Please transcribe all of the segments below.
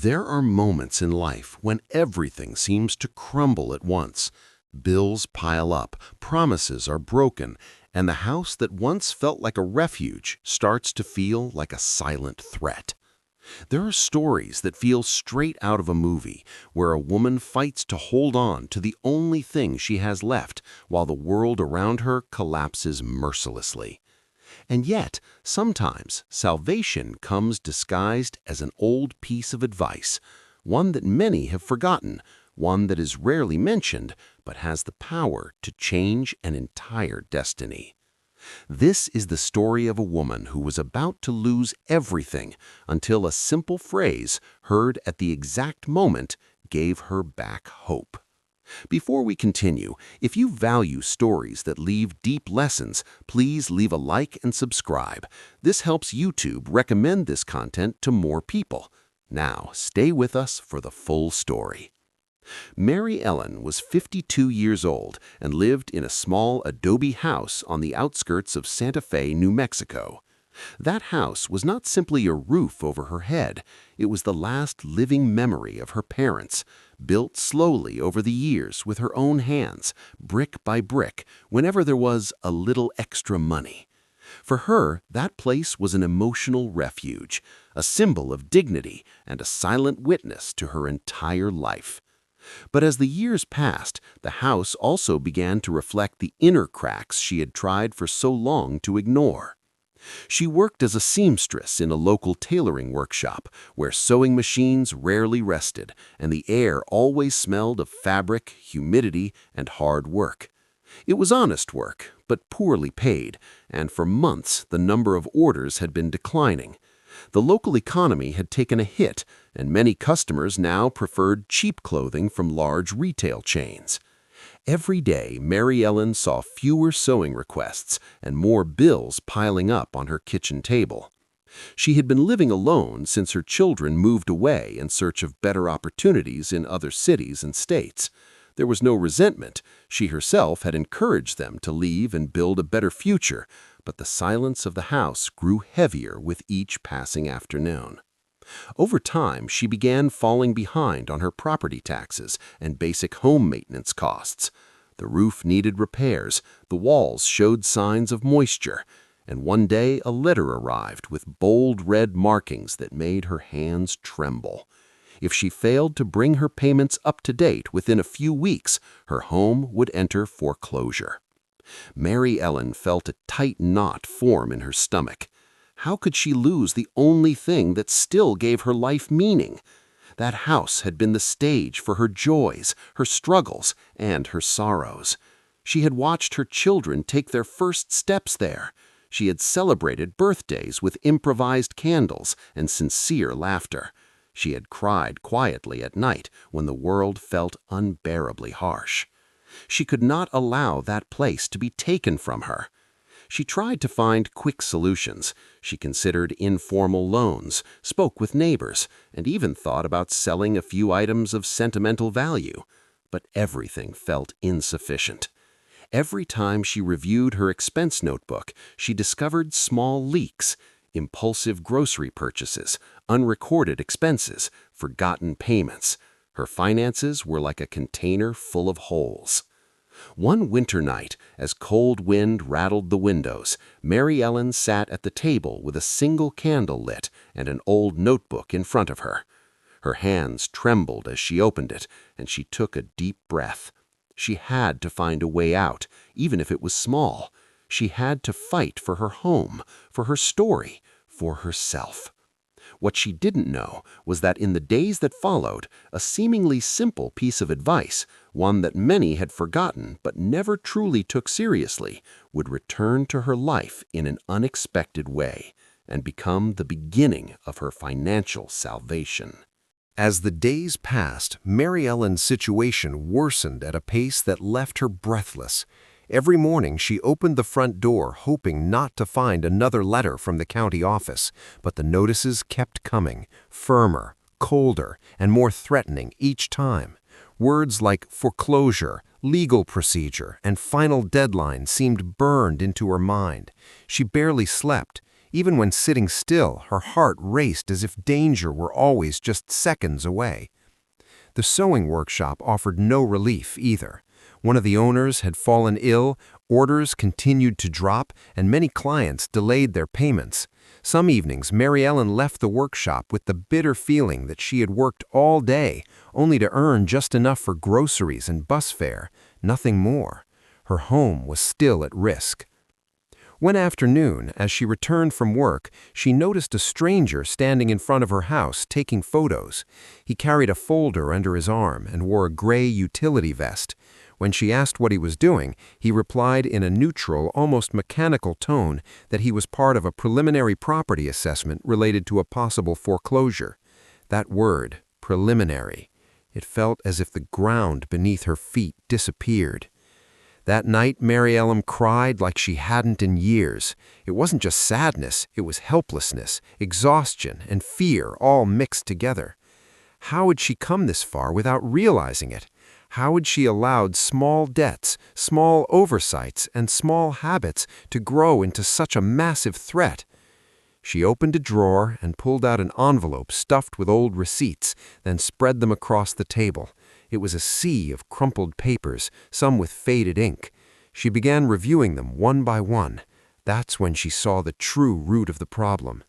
There are moments in life when everything seems to crumble at once. Bills pile up, promises are broken, and the house that once felt like a refuge starts to feel like a silent threat. There are stories that feel straight out of a movie, where a woman fights to hold on to the only thing she has left while the world around her collapses mercilessly. And yet, sometimes salvation comes disguised as an old piece of advice, one that many have forgotten, one that is rarely mentioned, but has the power to change an entire destiny. This is the story of a woman who was about to lose everything until a simple phrase heard at the exact moment gave her back hope. Before we continue, if you value stories that leave deep lessons, please leave a like and subscribe. This helps YouTube recommend this content to more people. Now, stay with us for the full story. Mary Ellen was 52 years old and lived in a small adobe house on the outskirts of Santa Fe, New Mexico. That house was not simply a roof over her head, it was the last living memory of her parents, built slowly over the years with her own hands, brick by brick, whenever there was a little extra money. For her, that place was an emotional refuge, a symbol of dignity and a silent witness to her entire life. But as the years passed, the house also began to reflect the inner cracks she had tried for so long to ignore. She worked as a seamstress in a local tailoring workshop where sewing machines rarely rested and the air always smelled of fabric, humidity, and hard work. It was honest work, but poorly paid, and for months the number of orders had been declining. The local economy had taken a hit, and many customers now preferred cheap clothing from large retail chains. Every day, Mary Ellen saw fewer sewing requests and more bills piling up on her kitchen table. She had been living alone since her children moved away in search of better opportunities in other cities and states. There was no resentment. She herself had encouraged them to leave and build a better future, but the silence of the house grew heavier with each passing afternoon. Over time, she began falling behind on her property taxes and basic home maintenance costs. The roof needed repairs, the walls showed signs of moisture, and one day a letter arrived with bold red markings that made her hands tremble. If she failed to bring her payments up to date within a few weeks, her home would enter foreclosure. Mary Ellen felt a tight knot form in her stomach. How could she lose the only thing that still gave her life meaning? That house had been the stage for her joys, her struggles, and her sorrows. She had watched her children take their first steps there. She had celebrated birthdays with improvised candles and sincere laughter. She had cried quietly at night when the world felt unbearably harsh. She could not allow that place to be taken from her. She tried to find quick solutions. She considered informal loans, spoke with neighbors, and even thought about selling a few items of sentimental value. But everything felt insufficient. Every time she reviewed her expense notebook, she discovered small leaks, impulsive grocery purchases, unrecorded expenses, forgotten payments. Her finances were like a container full of holes. One winter night, as cold wind rattled the windows, Mary Ellen sat at the table with a single candle lit and an old notebook in front of her. Her hands trembled as she opened it, and she took a deep breath. She had to find a way out, even if it was small. She had to fight for her home, for her story, for herself. What she didn't know was that in the days that followed, a seemingly simple piece of advice, one that many had forgotten but never truly took seriously, would return to her life in an unexpected way and become the beginning of her financial salvation. As the days passed, Mary Ellen's situation worsened at a pace that left her breathless. Every morning she opened the front door hoping not to find another letter from the county office, but the notices kept coming, firmer, colder, and more threatening each time. Words like foreclosure, legal procedure, and final deadline seemed burned into her mind. She barely slept. Even when sitting still, her heart raced as if danger were always just seconds away. The sewing workshop offered no relief either. One of the owners had fallen ill, orders continued to drop, and many clients delayed their payments. Some evenings, Mary Ellen left the workshop with the bitter feeling that she had worked all day, only to earn just enough for groceries and bus fare, nothing more. Her home was still at risk. One afternoon, as she returned from work, she noticed a stranger standing in front of her house taking photos. He carried a folder under his arm and wore a gray utility vest. When she asked what he was doing, he replied in a neutral, almost mechanical tone that he was part of a preliminary property assessment related to a possible foreclosure. That word, preliminary. It felt as if the ground beneath her feet disappeared. That night, Mary Ellen cried like she hadn't in years. It wasn't just sadness, it was helplessness, exhaustion, and fear all mixed together. How had she come this far without realizing it? How had she allowed small debts, small oversights, and small habits to grow into such a massive threat? She opened a drawer and pulled out an envelope stuffed with old receipts, then spread them across the table. It was a sea of crumpled papers, some with faded ink. She began reviewing them one by one. That's when she saw the true root of the problem.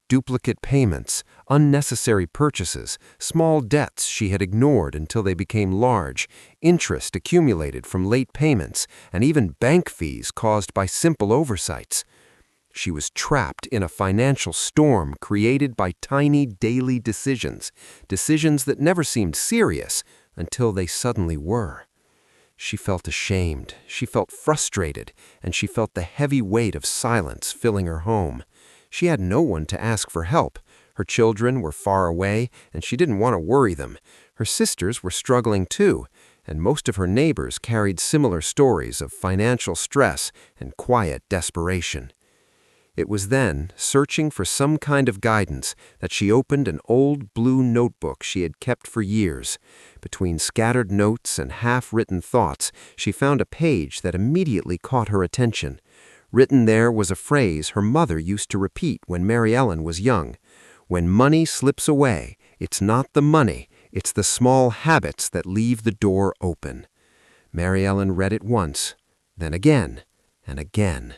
Duplicate payments, unnecessary purchases, small debts she had ignored until they became large, interest accumulated from late payments, and even bank fees caused by simple oversights. She was trapped in a financial storm created by tiny daily decisions that never seemed serious until they suddenly were. She felt ashamed, she felt frustrated, and she felt the heavy weight of silence filling her home. She had no one to ask for help. Her children were far away, and she didn't want to worry them. Her sisters were struggling too, and most of her neighbors carried similar stories of financial stress and quiet desperation. It was then, searching for some kind of guidance, that she opened an old blue notebook she had kept for years. Between scattered notes and half-written thoughts, she found a page that immediately caught her attention. Written there was a phrase her mother used to repeat when Mary Ellen was young. "When money slips away, it's not the money, it's the small habits that leave the door open." Mary Ellen read it once, then again, and again.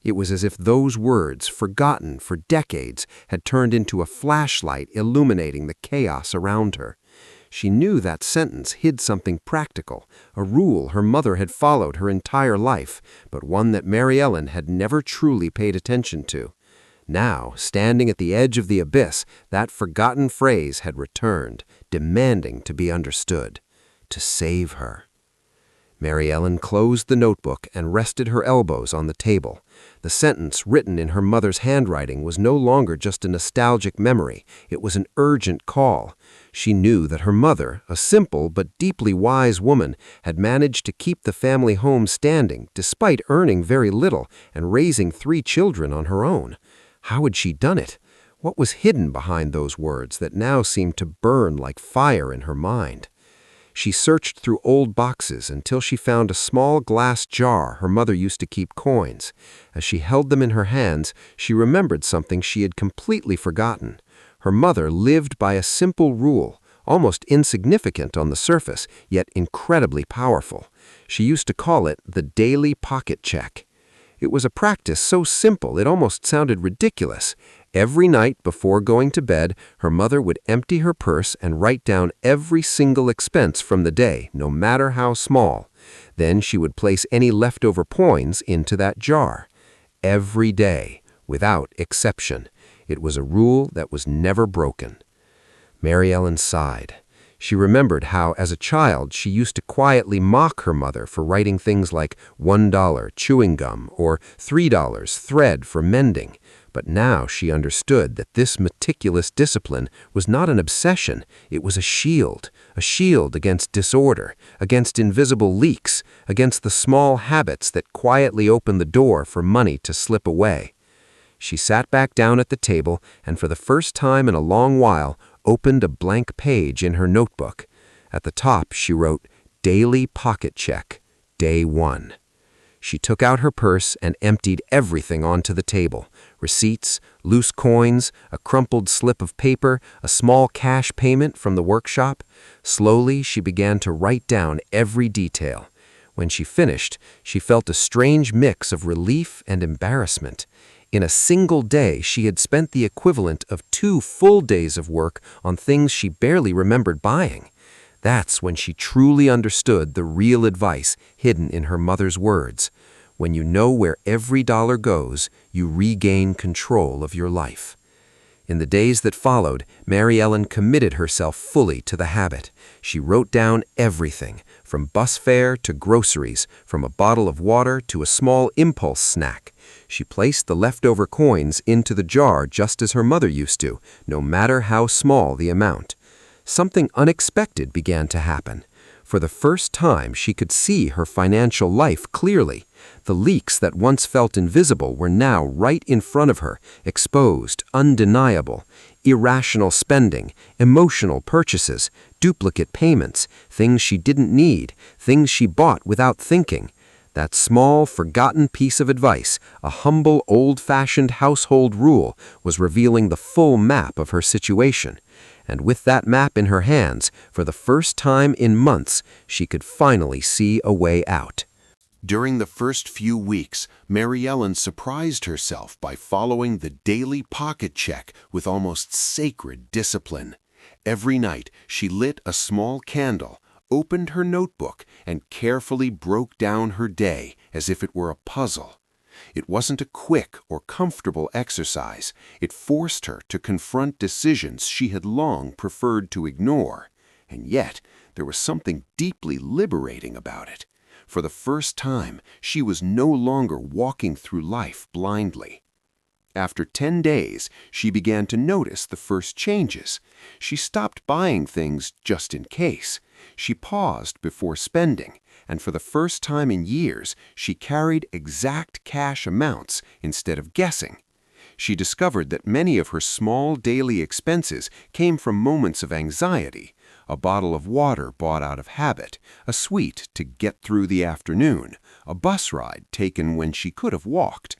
It was as if those words, forgotten for decades, had turned into a flashlight illuminating the chaos around her. She knew that sentence hid something practical, a rule her mother had followed her entire life, but one that Mary Ellen had never truly paid attention to. Now, standing at the edge of the abyss, that forgotten phrase had returned, demanding to be understood, to save her. Mary Ellen closed the notebook and rested her elbows on the table. The sentence, written in her mother's handwriting, was no longer just a nostalgic memory. It was an urgent call. She knew that her mother, a simple but deeply wise woman, had managed to keep the family home standing despite earning very little and raising 3 children on her own. How had she done it? What was hidden behind those words that now seemed to burn like fire in her mind? She searched through old boxes until she found a small glass jar her mother used to keep coins. As she held them in her hands, she remembered something she had completely forgotten. Her mother lived by a simple rule, almost insignificant on the surface, yet incredibly powerful. She used to call it the daily pocket check. It was a practice so simple it almost sounded ridiculous. Every night before going to bed, her mother would empty her purse and write down every single expense from the day, no matter how small. Then she would place any leftover coins into that jar. Every day, without exception. It was a rule that was never broken. Mary Ellen sighed. She remembered how, as a child, she used to quietly mock her mother for writing things like $1 chewing gum or $3 thread for mending. But now she understood that this meticulous discipline was not an obsession. It was a shield against disorder, against invisible leaks, against the small habits that quietly opened the door for money to slip away. She sat back down at the table and for the first time in a long while opened a blank page in her notebook. At the top she wrote, "Daily pocket check, day 1." She took out her purse and emptied everything onto the table. Receipts, loose coins, a crumpled slip of paper, a small cash payment from the workshop. Slowly, she began to write down every detail. When she finished, she felt a strange mix of relief and embarrassment. In a single day, she had spent the equivalent of 2 full days of work on things she barely remembered buying. That's when she truly understood the real advice hidden in her mother's words. When you know where every dollar goes, you regain control of your life. In the days that followed, Mary Ellen committed herself fully to the habit. She wrote down everything, from bus fare to groceries, from a bottle of water to a small impulse snack. She placed the leftover coins into the jar just as her mother used to, no matter how small the amount. Something unexpected began to happen. For the first time, she could see her financial life clearly. The leaks that once felt invisible were now right in front of her, exposed, undeniable. Irrational spending, emotional purchases, duplicate payments, things she didn't need, things she bought without thinking. That small, forgotten piece of advice, a humble, old-fashioned household rule, was revealing the full map of her situation. And with that map in her hands, for the first time in months, she could finally see a way out. During the first few weeks, Mary Ellen surprised herself by following the daily pocket check with almost sacred discipline. Every night, she lit a small candle, opened her notebook, and carefully broke down her day as if it were a puzzle. It wasn't a quick or comfortable exercise. It forced her to confront decisions she had long preferred to ignore. And yet, there was something deeply liberating about it. For the first time, she was no longer walking through life blindly. After 10 days, she began to notice the first changes. She stopped buying things just in case. She paused before spending, and for the first time in years, she carried exact cash amounts instead of guessing. She discovered that many of her small daily expenses came from moments of anxiety: a bottle of water bought out of habit, a sweet to get through the afternoon, a bus ride taken when she could have walked.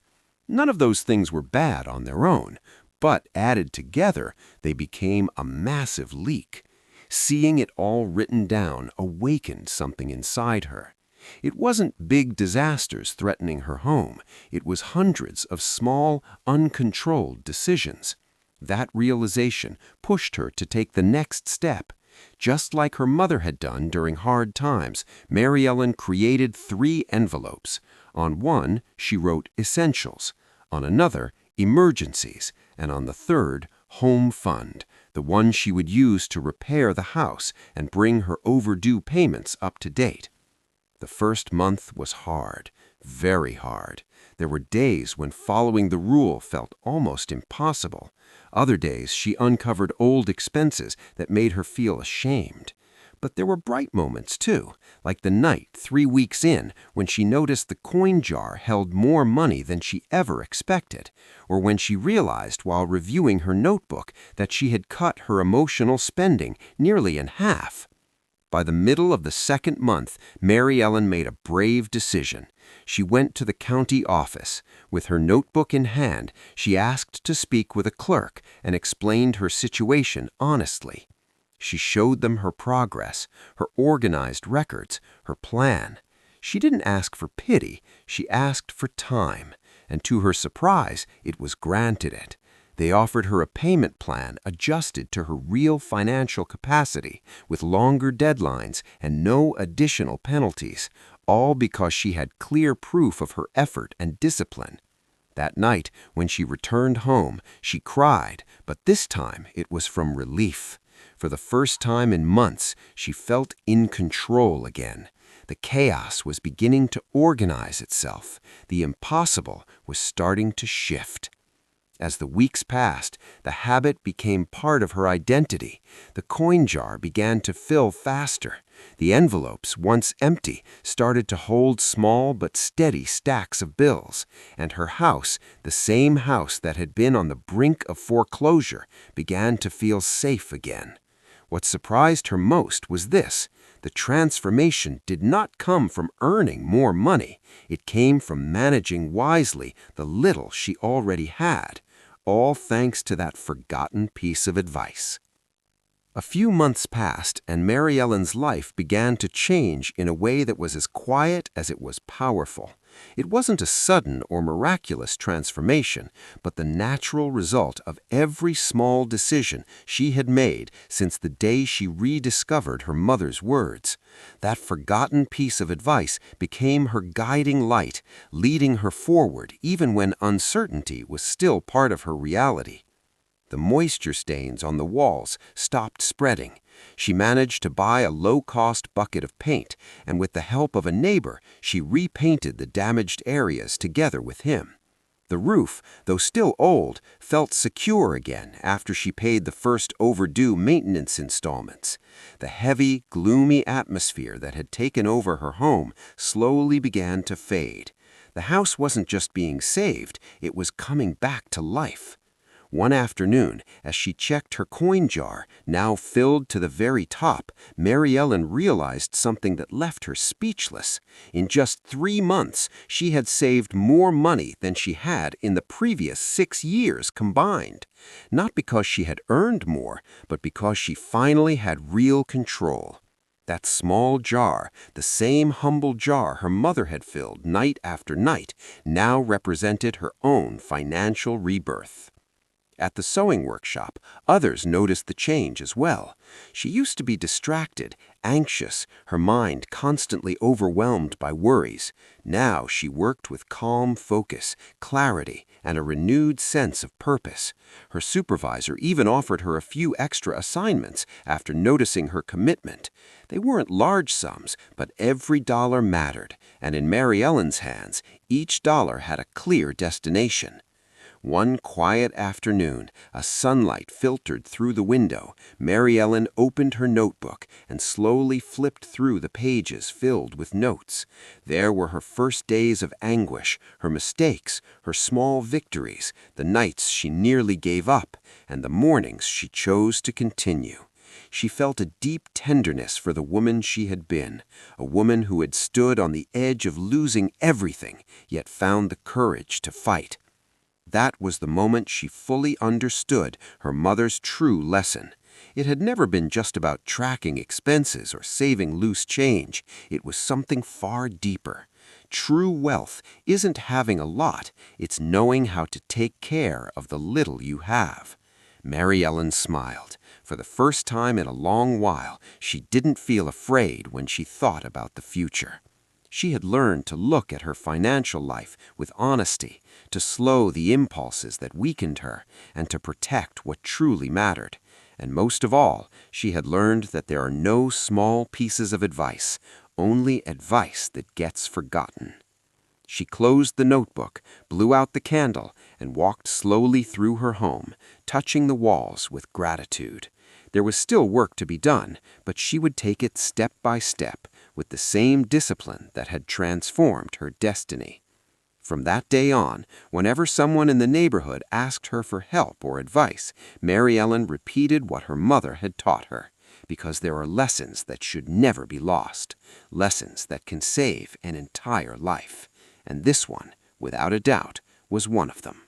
None of those things were bad on their own, but added together, they became a massive leak. Seeing it all written down awakened something inside her. It wasn't big disasters threatening her home. It was hundreds of small, uncontrolled decisions. That realization pushed her to take the next step. Just like her mother had done during hard times, Mary Ellen created 3 envelopes. On one, she wrote essentials. On another, emergencies. And on the third, home fund, the one she would use to repair the house and bring her overdue payments up to date. The first month was hard, very hard. There were days when following the rule felt almost impossible. Other days she uncovered old expenses that made her feel ashamed. But there were bright moments, too, like the night 3 weeks in when she noticed the coin jar held more money than she ever expected, or when she realized while reviewing her notebook that she had cut her emotional spending nearly in half. By the middle of the second month, Mary Ellen made a brave decision. She went to the county office. With her notebook in hand, she asked to speak with a clerk and explained her situation honestly. She showed them her progress, her organized records, her plan. She didn't ask for pity, she asked for time, and to her surprise, it was granted it. They offered her a payment plan adjusted to her real financial capacity, with longer deadlines and no additional penalties, all because she had clear proof of her effort and discipline. That night, when she returned home, she cried, but this time it was from relief. For the first time in months, she felt in control again. The chaos was beginning to organize itself. The impossible was starting to shift. As the weeks passed, the habit became part of her identity. The coin jar began to fill faster. The envelopes, once empty, started to hold small but steady stacks of bills. And her house, the same house that had been on the brink of foreclosure, began to feel safe again. What surprised her most was this: the transformation did not come from earning more money. It came from managing wisely the little she already had, all thanks to that forgotten piece of advice. A few months passed, and Mary Ellen's life began to change in a way that was as quiet as it was powerful. It wasn't a sudden or miraculous transformation, but the natural result of every small decision she had made since the day she rediscovered her mother's words. That forgotten piece of advice became her guiding light, leading her forward even when uncertainty was still part of her reality. The moisture stains on the walls stopped spreading. She managed to buy a low-cost bucket of paint, and with the help of a neighbor, she repainted the damaged areas together with him. The roof, though still old, felt secure again after she paid the first overdue maintenance installments. The heavy, gloomy atmosphere that had taken over her home slowly began to fade. The house wasn't just being saved, it was coming back to life. One afternoon, as she checked her coin jar, now filled to the very top, Mary Ellen realized something that left her speechless. In just 3 months, she had saved more money than she had in the previous 6 years combined. Not because she had earned more, but because she finally had real control. That small jar, the same humble jar her mother had filled night after night, now represented her own financial rebirth. At the sewing workshop, others noticed the change as well. She used to be distracted, anxious, her mind constantly overwhelmed by worries. Now she worked with calm focus, clarity, and a renewed sense of purpose. Her supervisor even offered her a few extra assignments after noticing her commitment. They weren't large sums, but every dollar mattered, and in Mary Ellen's hands, each dollar had a clear destination. One quiet afternoon, as sunlight filtered through the window, Mary Ellen opened her notebook and slowly flipped through the pages filled with notes. There were her first days of anguish, her mistakes, her small victories, the nights she nearly gave up, and the mornings she chose to continue. She felt a deep tenderness for the woman she had been, a woman who had stood on the edge of losing everything, yet found the courage to fight. That was the moment she fully understood her mother's true lesson. It had never been just about tracking expenses or saving loose change. It was something far deeper. True wealth isn't having a lot, it's knowing how to take care of the little you have. Mary Ellen smiled. For the first time in a long while, she didn't feel afraid when she thought about the future. She had learned to look at her financial life with honesty, to slow the impulses that weakened her, and to protect what truly mattered. And most of all, she had learned that there are no small pieces of advice, only advice that gets forgotten. She closed the notebook, blew out the candle, and walked slowly through her home, touching the walls with gratitude. There was still work to be done, but she would take it step by step, with the same discipline that had transformed her destiny. From that day on, whenever someone in the neighborhood asked her for help or advice, Mary Ellen repeated what her mother had taught her, because there are lessons that should never be lost, lessons that can save an entire life. And this one, without a doubt, was one of them.